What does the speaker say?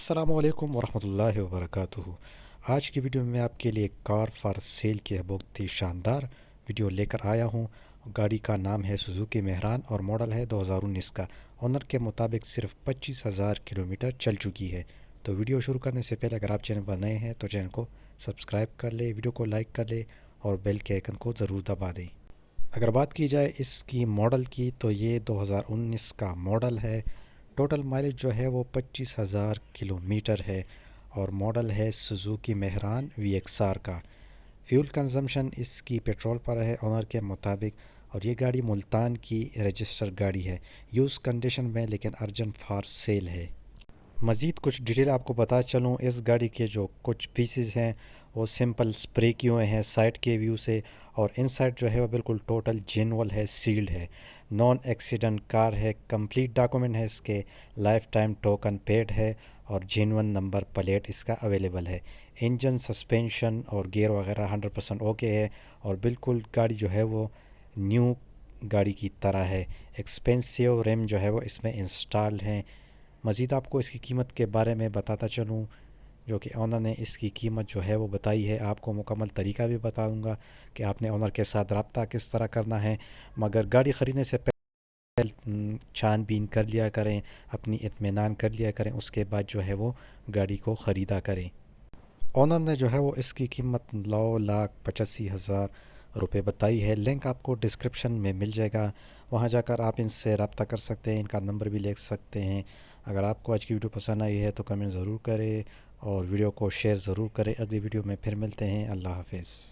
السلام علیکم ورحمۃ اللہ وبرکاتہ۔ آج کی ویڈیو میں آپ کے لیے کار فار سیل کی بہت ہی شاندار ویڈیو لے کر آیا ہوں۔ گاڑی کا نام ہے سوزوکی مہران اور ماڈل ہے 2019 کا۔ اونر کے مطابق صرف 25,000 کلومیٹر چل چکی ہے۔ تو ویڈیو شروع کرنے سے پہلے اگر آپ چینل پر نئے ہیں تو چینل کو سبسکرائب کر لیں، ویڈیو کو لائک کر لیں اور بیل کے آئیکن کو ضرور دبا دیں۔ اگر بات کی جائے اس کی ماڈل کی تو یہ 2019 کا ماڈل ہے۔ ٹوٹل مائلیج جو ہے وہ 25,000 کلومیٹر ہے اور ماڈل ہے Suzuki Mehran V X R کا۔ فیول کنزمپشن اس کی پیٹرول پر ہے اونر کے مطابق، اور یہ گاڑی ملتان کی رجسٹر گاڑی ہے، یوز کنڈیشن میں لیکن ارجنٹ فار سیل ہے۔ مزید کچھ ڈیٹیل آپ کو بتا چلوں، اس گاڑی کے جو کچھ پیسز ہیں وہ سمپل اسپرے کیے ہوئے ہیں سائڈ کے ویو سے، اور ان سائڈ جو ہے وہ بالکل ٹوٹل جینول ہے، سیلڈ ہے، نان ایکسیڈنٹ کار ہے، کمپلیٹ ڈاکومنٹ ہے اس کے، لائف ٹائم ٹوکن پیڈ ہے اور جینون نمبر پلیٹ اس کا اویلیبل ہے۔ انجن، سسپینشن اور گیئر وغیرہ 100% اوکے ہے، اور بالکل گاڑی جو ہے وہ نیو گاڑی کی طرح ہے۔ ایکسپینسیو ریم جو ہے وہ اس میں انسٹالڈ ہیں۔ مزید آپ کو اس کی قیمت کے بارے میں بتاتا چلوں، جو کہ آنر نے اس کی قیمت جو ہے وہ بتائی ہے۔ آپ کو مکمل طریقہ بھی بتاؤں گا کہ آپ نے آنر کے ساتھ رابطہ کس طرح کرنا ہے، مگر گاڑی خریدنے سے پہلے چھان بین کر لیا کریں، اپنی اطمینان کر لیا کریں، اس کے بعد جو ہے وہ گاڑی کو خریدا کریں۔ آنر نے جو ہے وہ اس کی قیمت 9,85,000 روپے بتائی ہے۔ لنک آپ کو ڈسکرپشن میں مل جائے گا، وہاں جا کر آپ ان سے رابطہ کر سکتے ہیں، ان کا نمبر بھی لے سکتے ہیں۔ اگر آپ کو آج کی ویڈیو پسند آئی ہے تو کمنٹ ضرور کریں اور ویڈیو کو شیئر ضرور کریں۔ اگلی ویڈیو میں پھر ملتے ہیں، اللہ حافظ۔